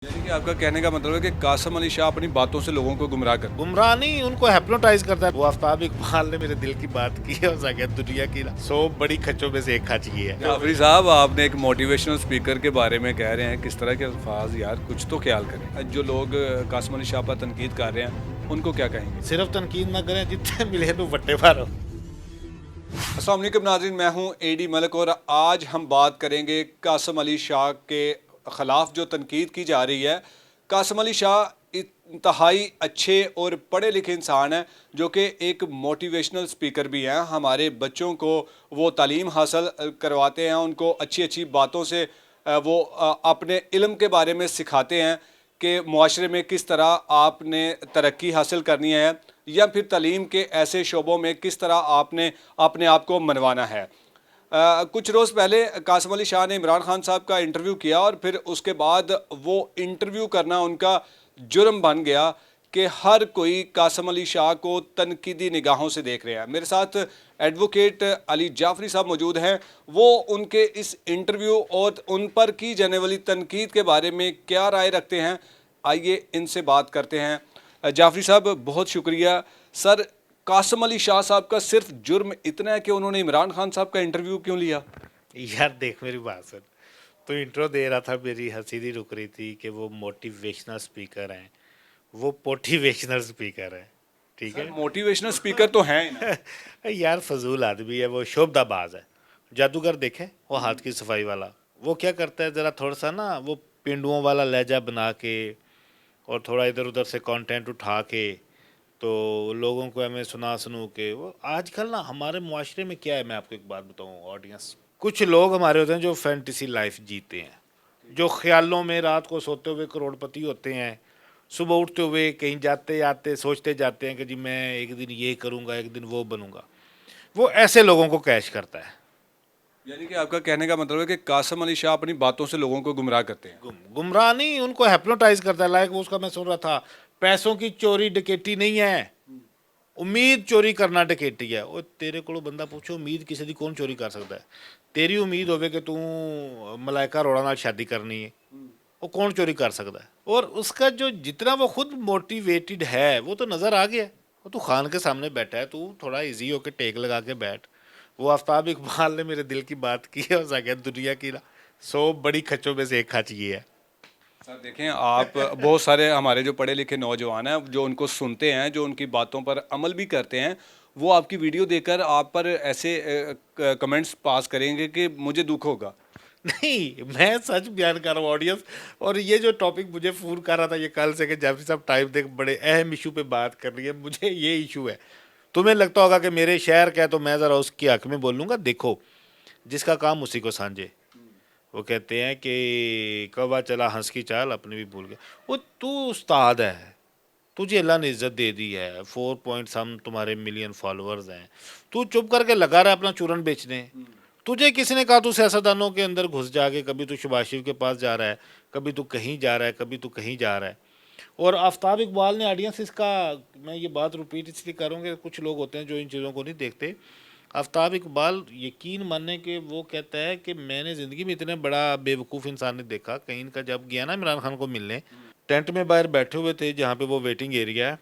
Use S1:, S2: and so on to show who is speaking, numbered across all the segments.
S1: यानी कि आपका कहने का मतलब है कि कासम अली शाह अपनी बातों से लोगों को
S2: गुमराह नहीं, उनको हिप्नोटाइज करता है। वो आफ्ताब इकबाल ने मेरे दिल की बात की है, उसका क्या दुनिया की 100 बड़ी खच्चों में से एक खच ये है।
S1: जाफरी साहब, आपने एक मोटिवेशनल स्पीकर के बारे में कह रहे हैं, किस तरह के अल्फाज, यार कुछ तो ख्याल करें। जो लोग कासम अली शाह पर तनकीद कर रहे हैं उनको क्या कहेंगे?
S2: सिर्फ तनकीद ना करें, जितने मिले तो वट्टे मारो।
S1: अस्सलाम वालेकुम नाज़रीन, मैं हूं एडी मलिक और आज हम बात करेंगे कासम अली शाह के ख़िलाफ़ जो तनकीद की जा रही है। कासम अली शाह इंतहाई अच्छे और पढ़े लिखे इंसान हैं, जो कि एक मोटिवेशनल स्पीकर भी हैं। हमारे बच्चों को वो तालीम हासिल करवाते हैं, उनको अच्छी अच्छी बातों से वो अपने इल्म के बारे में सिखाते हैं कि मुआशरे में किस तरह आपने तरक्की हासिल करनी है, या फिर तालीम के ऐसे शोबों में किस तरह आपने अपने आप को मनवाना है। कुछ रोज़ पहले कासम अली शाह ने इमरान खान साहब का इंटरव्यू किया और फिर उसके बाद वो इंटरव्यू करना उनका जुर्म बन गया कि हर कोई कासम अली शाह को तनकीदी निगाहों से देख रहे हैं। मेरे साथ एडवोकेट अली जाफरी साहब मौजूद हैं। वो उनके इस इंटरव्यू और उन पर की जाने वाली तनकीद के बारे में क्या राय रखते हैं, आइए इनसे बात करते हैं। जाफरी साहब, बहुत शुक्रिया। सर, कासम अली शाह साहब का सिर्फ जुर्म इतना है कि उन्होंने इमरान खान साहब का इंटरव्यू क्यों लिया?
S2: यार देख, मेरी बात सुन। तो इंट्रो दे रहा था, मेरी हंसी नहीं रुक रही थी कि वो मोटिवेशनल स्पीकर हैं, वो मोटिवेशनल स्पीकर है। ठीक
S1: सर,
S2: है।
S1: मोटिवेशनल स्पीकर तो हैं ही ना।
S2: यार फजूल आदमी है वो, शोबदाबाज है। जादूगर देखे वो, हाथ की सफाई वाला। वो क्या करता है, ज़रा थोड़ा सा ना वो पिंडुओं वाला लहजा बना के और थोड़ा इधर उधर से कंटेंट उठा के तो लोगों को हमें सुना सुनू के वो आजकल ना हमारे मुआशरे में क्या है, मैं आपको एक बात बताऊं ऑडियंस, कुछ लोग हमारे होते हैं जो फैंटेसी लाइफ जीते हैं, जो ख्यालों में रात को सोते हुए करोड़पति होते हैं, सुबह उठते हुए कहीं जाते आते सोचते जाते हैं कि जी मैं एक दिन ये करूँगा, एक दिन वो बनूंगा। वो ऐसे लोगों को कैश करता है।
S1: यानी कि आपका कहने का मतलब है कि कासम अली शाह अपनी बातों से लोगों को गुमराह करते हैं।
S2: गुमराह नहीं, उनको हिप्नोटाइज करता है। लाइक उसका मैं सुन रहा था, पैसों की चोरी डकैती नहीं है, उम्मीद चोरी करना डकैती है। ਉਹ तेरे को बंदा पूछो उम्मीद किसी ਦੀ कौन चोरी कर सकता है? तेरी उम्मीद होवे कि तू मलाइका अरोड़ा नाल शादी करनी है, वो कौन चोरी कर सकता है? और उसका जो जितना वो खुद मोटिवेटेड है वो तो नज़र आ गया। वो तू खान के सामने बैठा है, तू थोड़ा इजी होके टेक लगा के बैठ। वो आफ्ताब इकबाल ने मेरे दिल की बात की है, उसका क्या दुनिया की 100 बड़ी खच्चों में से एक खच ये है।
S1: सर देखें, आप बहुत सारे हमारे जो पढ़े लिखे नौजवान हैं जो उनको सुनते हैं, जो उनकी बातों पर अमल भी करते हैं, वो आपकी वीडियो देखकर आप पर ऐसे कमेंट्स पास करेंगे कि मुझे दुख होगा।
S2: नहीं, मैं सच बयान कर रहा हूँ ऑडियंस। और ये जो टॉपिक मुझे फोन कर रहा था ये कल से कि जाफरी साहब टाइम देख, बड़े अहम इशू पे बात कर रही है, मुझे ये इशू है। तुम्हें लगता होगा कि मेरे शहर का है तो मैं ज़रा उसके हक में बोलूँगा। देखो, जिसका काम उसी को सांझे। वो कहते हैं कि कौवा चला हंस की चाल अपनी भी भूल गया। वो तू उस्ताद है, तुझे अल्लाह ने इज्जत दे दी है, 4 पॉइंट सम तुम्हारे मिलियन फॉलोअर्स हैं, तू चुप करके लगा रहा है अपना चूरन बेचने। तुझे किसी ने कहा तू सियासतदानों के अंदर घुस जाके, कभी तू शहबाज शरीफ के पास जा रहा है, कभी तू कहीं जा रहा है, कभी तू कहीं जा रहा है। और आफ्ताब इकबाल ने ऑडियंस इसका, मैं ये बात रिपीट इसलिए करूँगा, कुछ लोग होते हैं जो इन चीज़ों को नहीं देखते। आफ्ताब इकबाल यकीन मानने के वो कहता है कि मैंने ज़िंदगी में इतने बड़ा बेवकूफ़ इंसान नहीं देखा। कहीं का जब गया ना इमरान खान को मिलने, टेंट में बाहर बैठे हुए थे जहाँ पे वो वेटिंग एरिया है,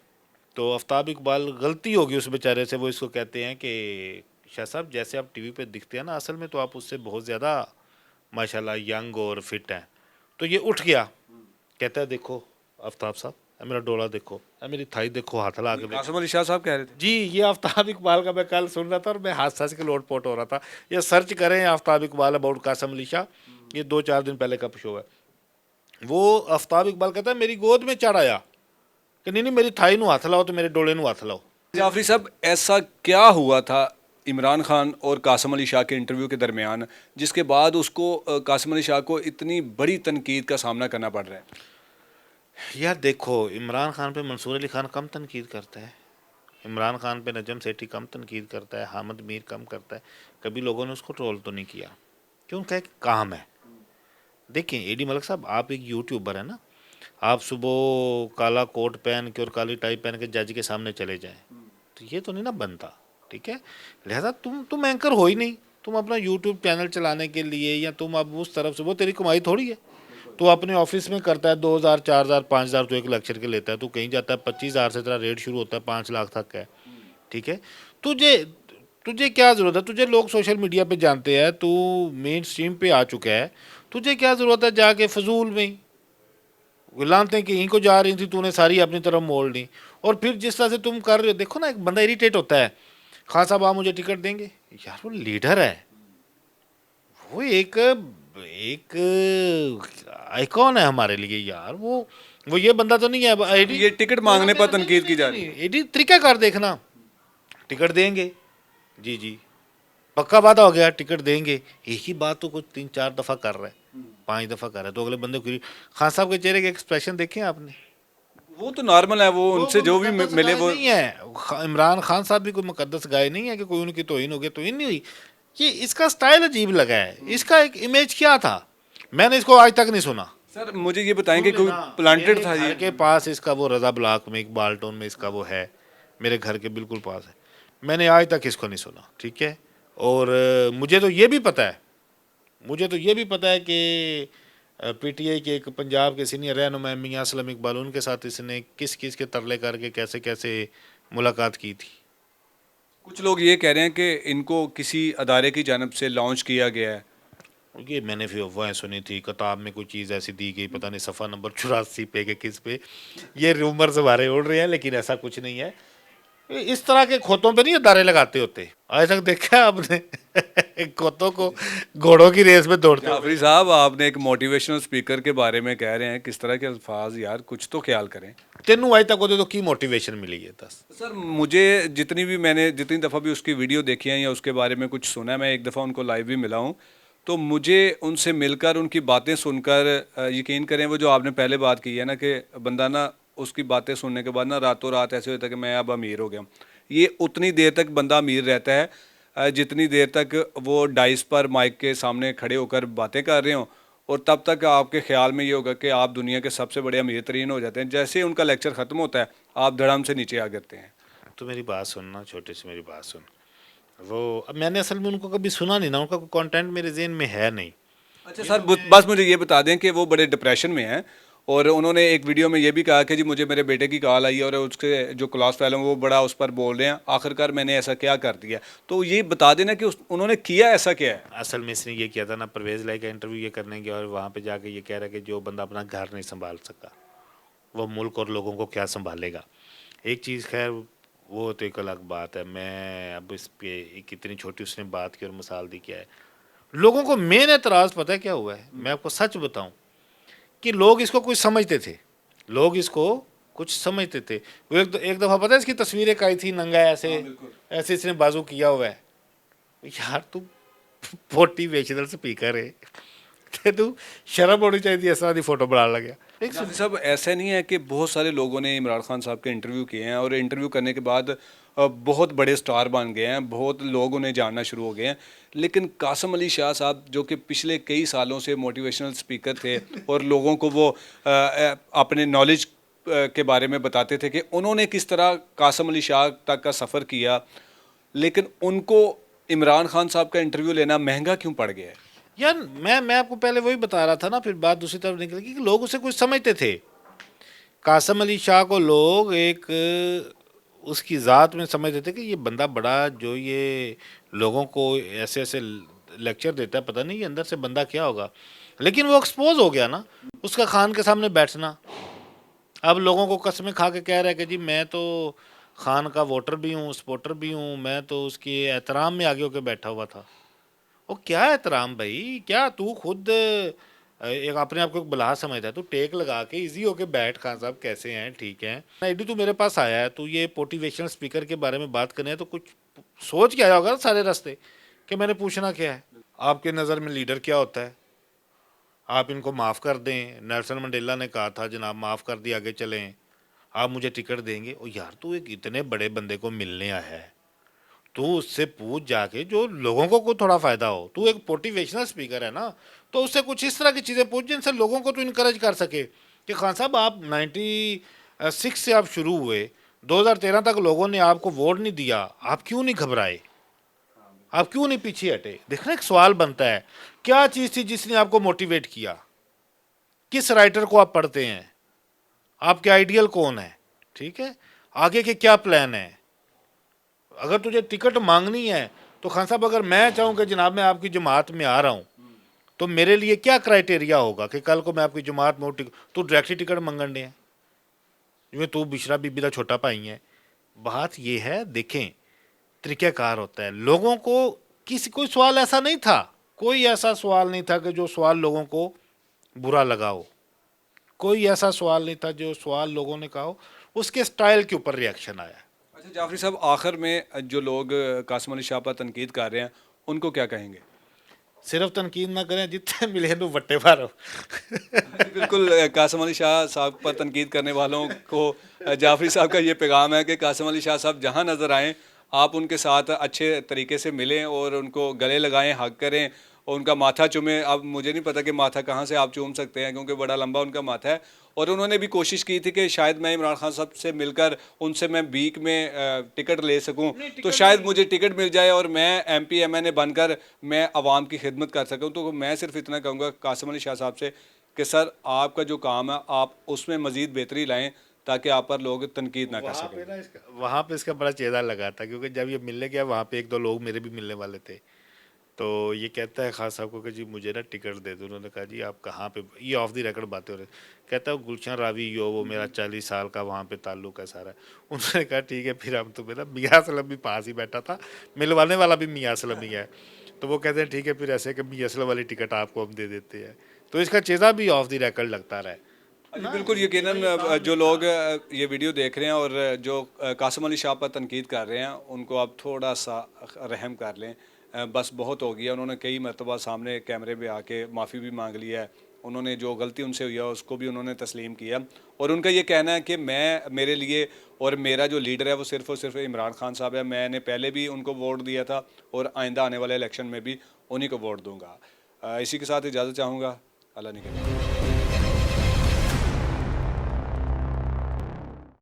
S2: तो आफ्ताब इकबाल, गलती होगी उस बेचारे से, वो इसको कहते हैं कि शाह साहब जैसे आप टीवी पे दिखते हैं ना, असल में तो आप उससे बहुत ज़्यादा माशाल्लाह यंग और फिट हैं। तो ये उठ गया, कहता है देखो आफ्ताब साहब, ए मेरा डोला देखो, ए मेरी थाई देखो, हाथ ला के देखो।
S1: कासम अली शाह साहब कह रहे थे।
S2: जी, ये आफ्ताब इकबाल का मैं कल सुन रहा था और मैं हंस हंस के लोटपोट हो रहा था। ये सर्च करें आफ्ताब इकबाल अबाउट कासम अली शाह, ये 2-4 दिन पहले का शो है। वो आफ्ताब इकबाल कहता है मेरी गोद में चढ़ आया कि नहीं नहीं मेरी थाई नू हाथ लाओ तो मेरे डोले नू हाथ लाओ।
S1: जाफरी साहब, ऐसा क्या हुआ था इमरान खान और कासम अली शाह के इंटरव्यू के दरमियान, जिसके बाद उसको कासम अली शाह को इतनी बड़ी तनकीद का सामना करना पड़ रहा है?
S2: यार देखो, इमरान खान पे मंसूर अली खान कम तनकीद करता है, इमरान खान पे नजम सेठी कम तनकीद करता है, हामिद मीर कम करता है। कभी लोगों ने उसको ट्रोल तो नहीं किया, क्यों? उनका एक काम है। देखिए एडी मलिक साहब, आप एक यूट्यूबर है ना, आप सुबह काला कोट पहन के और काली टाई पहन के जज के सामने चले जाएं तो ये तो नहीं ना बनता। ठीक है, लिहाजा तुम एंकर हो ही नहीं, तुम अपना यूट्यूब चैनल चलाने के लिए, या तुम अब उस तरफ से, वो तेरी कमाई थोड़ी है। تو اپنے آفس میں کرتا ہے 2,000 4,000 5,000 تو ایک لیکچر کے لیتا ہے, تو کہیں جاتا ہے 25,000 سے تیرا ریٹ شروع ہوتا ہے 5 لاکھ تک ہے. ٹھیک ہے, تجھے کیا ضرورت ہے, تجھے لوگ سوشل میڈیا پہ جانتے ہیں, تو مین اسٹریم پہ آ چکا ہے, تجھے کیا ضرورت ہے جا کے فضول میں لانتے ہیں کہ یہیں کو جا رہی تھی, تو نے ساری اپنی طرف موڑ لی. اور پھر جس طرح سے تم کر رہے ہو, دیکھو نا ایک بندہ اریٹیٹ ہوتا ہے, خان صاحب آپ مجھے ٹکٹ دیں گے, یار وہ لیڈر ہے, وہ ایک آئیکن ہے ہمارے لیے یار, وہ یہ بندہ تو نہیں ہے.
S1: یہ ٹکٹ مانگنے پر تنقید کی جا رہی ہے.
S2: ایڈی طریقہ کار دیکھنا, ٹکٹ دیں گے, جی پکا وعدہ ہو گیا, ٹکٹ دیں گے, ایک ہی بات تو کچھ 3-4 دفعہ کر رہا ہے, 5 دفعہ کر رہا ہے, تو اگلے بندے کو. خان صاحب کے چہرے کے ایکسپریشن دیکھیں آپ نے,
S1: وہ تو نارمل ہے, وہ ان سے جو بھی ملے وہ
S2: نہیں ہے. عمران خان صاحب بھی کوئی مقدس گائے نہیں ہے کہ کوئی ان کی توہین ہو گئی, توہین نہیں ہوئی. یہ اس کا سٹائل عجیب لگا ہے, اس کا ایک امیج کیا تھا, میں نے اس کو آج تک نہیں سنا.
S1: سر مجھے یہ بتائیں کہ کوئی پلانٹڈ تھا
S2: گھر
S1: یہ؟
S2: کے پاس اس کا وہ رضا بلاک میں اقبال ٹون میں اس کا وہ ہے, میرے گھر کے بالکل پاس ہے, میں نے آج تک اس کو نہیں سنا. ٹھیک ہے, اور مجھے تو یہ بھی پتا ہے کہ پی ٹی آئی کے ایک پنجاب کے سینئر رہنما میاں اسلم اقبال, ان کے ساتھ اس نے کس کے ترلے کر کے کیسے ملاقات کی تھی.
S1: کچھ لوگ یہ کہہ رہے ہیں کہ ان کو کسی ادارے کی جانب سے لانچ کیا گیا ہے.
S2: یہ میں نے پھر افواہیں سنی تھی, کتاب میں کوئی چیز ایسی دی گئی, پتہ نہیں صفحہ نمبر 84 پہ کہ کس پہ, یہ رومر سے بارے اڑ رہے ہیں, لیکن ایسا کچھ نہیں ہے. اس طرح کے کھوتوں پہ نہیں ادارے لگاتے ہوتے, آج تک دیکھا آپ نے کھوتوں کو گھوڑوں کی ریس میں دوڑتے ہوئے.
S1: جعفری صاحب آپ نے ایک موٹیویشنل اسپیکر کے بارے میں کہہ رہے ہیں, کس طرح کے الفاظ یار, کچھ تو خیال کریں.
S2: تینوں آج تک تو کی موٹیویشن ملی ہے دس.
S1: سر مجھے جتنی دفعہ بھی اس کی ویڈیو دیکھی ہیں یا اس کے بارے میں کچھ سنا ہے, میں ایک دفعہ ان کو لائیو بھی ملا ہوں, تو مجھے ان سے مل کر ان کی باتیں سن کر یقین کریں, وہ جو آپ نے پہلے بات کی ہے نا کہ بندہ نا اس کی باتیں سننے کے بعد نا راتوں رات ایسے ہوتا ہے کہ میں اب امیر ہو گیا ہوں, یہ اتنی دیر تک بندہ امیر رہتا ہے جتنی دیر تک وہ ڈائس پر مائک کے سامنے کھڑے ہو کر باتیں کر رہے ہوں, اور تب تک آپ کے خیال میں یہ ہوگا کہ آپ دنیا کے سب سے بڑے امیر ترین ہو جاتے ہیں. جیسے ہی ان کا لیکچر ختم ہوتا ہے آپ دھڑام سے نیچے آ گرتے ہیں.
S2: تو میری بات سننا, چھوٹے سے میری بات سن, وہ اب میں نے اصل میں ان کو کبھی سنا نہیں نا, ان کا کوئی کانٹینٹ میرے ذہن میں ہے نہیں.
S1: اچھا سر, بس مجھے یہ بتا دیں کہ وہ بڑے ڈپریشن میں ہیں, اور انہوں نے ایک ویڈیو میں یہ بھی کہا کہ جی مجھے میرے بیٹے کی کال آئی ہے اور اس کے جو کلاس فیلو ہیں وہ بڑا اس پر بول رہے ہیں, آخر کار میں نے ایسا کیا کر دیا. تو یہ بتا دینا کہ انہوں نے کیا ایسا کیا ہے.
S2: اصل میں اس نے یہ کیا تھا نا, پرویز لائی کا انٹرویو یہ کرنے گیا, اور وہاں پہ جا کے یہ کہہ رہا ہے کہ جو بندہ اپنا گھر نہیں سنبھال سکا وہ ملک اور لوگوں کو کیا سنبھالے گا. ایک چیز خیر وہ تو ایک الگ بات ہے, میں اب اس پہ ایک اتنی چھوٹی اس نے بات کی اور مثال دی کیا ہے. لوگوں کو مین اعتراض پتہ ہے کیا ہوا ہے, میں آپ کو سچ بتاؤں کہ لوگ اس کو کچھ سمجھتے تھے, وہ ایک دفعہ پتہ ہے اس کی تصویر ایک آئی تھی, ننگا ایسے اس نے بازو کیا ہوا ہے. یار تو موٹیویشنل اسپیکر ہے, تو شرم ہونی چاہیے تھی, اس طرح کی فوٹو بنا لگا.
S1: سب ایسا نہیں ہے کہ بہت سارے لوگوں نے عمران خان صاحب کے انٹرویو کیے ہیں, اور انٹرویو کرنے کے بعد بہت بڑے سٹار بن گئے ہیں, بہت لوگ انہیں جاننا شروع ہو گئے ہیں, لیکن قاسم علی شاہ صاحب جو کہ پچھلے کئی سالوں سے موٹیویشنل اسپیکر تھے اور لوگوں کو وہ اپنے نالج کے بارے میں بتاتے تھے کہ انہوں نے کس طرح قاسم علی شاہ تک کا سفر کیا, لیکن ان کو عمران خان صاحب کا انٹرویو لینا مہنگا کیوں پڑ گیا ہے.
S2: یار میں آپ کو پہلے وہی بتا رہا تھا نا, پھر بات دوسری طرف نکل گئی کہ لوگ اسے کچھ سمجھتے تھے. قاسم علی شاہ کو لوگ ایک اس کی ذات میں سمجھتے تھے کہ یہ بندہ بڑا جو یہ لوگوں کو ایسے لیکچر دیتا ہے, پتہ نہیں یہ اندر سے بندہ کیا ہوگا. لیکن وہ ایکسپوز ہو گیا نا, اس کا خان کے سامنے بیٹھنا. اب لوگوں کو قسمیں کھا کے کہہ رہا ہے کہ جی میں تو خان کا ووٹر بھی ہوں, سپورٹر بھی ہوں, میں تو اس کے احترام میں آگے ہو کے بیٹھا ہوا تھا. وہ کیا احترام بھائی, کیا تو خود ایک اپنے آپ کو ایک بلا سمجھتا ہے, تو ٹیک لگا کے ایزی ہو کے بیٹھ, خان صاحب کیسے ہیں, ٹھیک ہیں. ایڈی تو میرے پاس آیا ہے, تو یہ موٹیویشنل اسپیکر کے بارے میں بات کرنے ہیں, تو کچھ سوچ کے آیا ہوگا نا سارے راستے کہ میں نے پوچھنا کیا ہے. آپ کے نظر میں لیڈر کیا ہوتا ہے؟ آپ ان کو معاف کر دیں, نیلسن منڈیلا نے کہا تھا جناب معاف کر دی, آگے چلیں, آپ مجھے ٹکٹ دیں گے. او یار تو ایک اتنے بڑے بندے کو ملنے آیا ہے, تو اس سے پوچھ جا کے جو لوگوں کو کوئی تھوڑا فائدہ ہو. تو ایک موٹیویشنل اسپیکر ہے نا, تو اس سے کچھ اس طرح کی چیزیں پوچھ جن سے لوگوں کو تو انکریج کر سکے کہ خان صاحب آپ 96 سے آپ شروع ہوئے, 2013 تک لوگوں نے آپ کو ووٹ نہیں دیا, آپ کیوں نہیں گھبرائے, آپ کیوں نہیں پیچھے ہٹے. دیکھنا ایک سوال بنتا ہے, کیا چیز تھی جس نے آپ کو موٹیویٹ کیا, किस राइटर को आप पढ़ते हैं, आपके आइडियल कौन है, ठीक है, आगे के क्या प्लान है। अगर तुझे टिकट मांगनी है तो खान साहब अगर मैं चाहूँ कि जनाब मैं आपकी जमात में आ रहा हूँ तो मेरे लिए क्या क्राइटेरिया होगा कि कल को मैं आपकी जमात में हूँ, तू डायरेक्ट ही टिकट मंगन दे जिमें तू बिशरा बीबी का छोटा भाई है। बात ये है, देखें तरीक़ाकार होता है। लोगों को किसी कोई सवाल ऐसा नहीं था, कोई ऐसा सवाल नहीं था कि जो सवाल लोगों को बुरा लगा हो, कोई ऐसा सवाल नहीं था जो सवाल लोगों ने कहा हो, उसके स्टाइल के ऊपर रिएक्शन आया।
S1: अच्छा जाफरी साहब, आखिर में जो लोग कासिम अली शाह पर तनकीद कर रहे हैं उनको क्या कहेंगे?
S2: सिर्फ तनकीद ना करें, जितने मिले तो वट्टे मारो।
S1: बिल्कुल, कासिम अली शाह साहब पर तनकीद करने वालों को जाफरी साहब का ये पैगाम है कि कासिम अली शाह साहब जहाँ नज़र आएँ आप उनके साथ अच्छे तरीके से मिलें और उनको गले लगाएं, हक करें और उनका माथा चूमें। अब मुझे नहीं पता कि माथा कहाँ से आप चूम सकते हैं क्योंकि बड़ा लंबा उनका माथा है। और उन्होंने भी कोशिश की थी कि शायद मैं इमरान खान साहब से मिलकर उनसे मैं बीक में टिकट ले सकूं, तो शायद मुझे टिकट मिल जाए और मैं MP MNA बनकर मैं आवाम की खिदमत कर सकूं। तो मैं सिर्फ इतना कहूँगा कासिम अली शाह साहब से कि सर आपका जो काम है आप उसमें मज़ीद बेहतरी लाएँ ताकि आप पर लोग तनकीद ना कर
S2: वहाँ
S1: सकें।
S2: पे ना वहाँ पे इसका बड़ा चेहरा लगा था, क्योंकि जब ये मिलने गया वहाँ पे एक दो लोग मेरे भी मिलने वाले थे। तो ये कहता है खान साहब को कि जी मुझे ना टिकट दे दो। उन्होंने कहा जी आप कहाँ पे, ये ऑफ द रिकॉर्ड बातें हो रही। कहता है गुलशन रावी यो वो मेरा 40 साल का वहाँ पे ताल्लुक है सारा। उन्होंने कहा ठीक है फिर हम तुम्हें ना, मियाँ असलम भी पास ही बैठा था, मिलवाने वाला भी मियाँ असलम ही है। तो वो कहते हैं ठीक है फिर ऐसे कि मियाँ असलम वाली टिकट आपको हम दे देते हैं। तो इसका चेहरा भी ऑफ द रिकॉर्ड लगता रहा है।
S1: जी बिल्कुल, यकीनन जो लोग ये वीडियो देख रहे हैं और जो कासिम अली शाह पर तनकीद कर रहे हैं उनको आप थोड़ा सा रहम कर लें। बस बहुत हो गया। उन्होंने कई मरतबा सामने कैमरे पे आके माफ़ी भी मांग लिया है। उन्होंने जो गलती उनसे हुई है उसको भी उन्होंने तस्लीम किया और उनका ये कहना है कि मेरे लिए और मेरा जो लीडर है वो सिर्फ़ और सिर्फ इमरान खान साहब है। मैंने पहले भी उनको वोट दिया था और आइंदा आने वाले इलेक्शन में भी उन्हीं को वोट दूँगा। इसी के साथ इजाज़त चाहूँगा। अल्लाह ने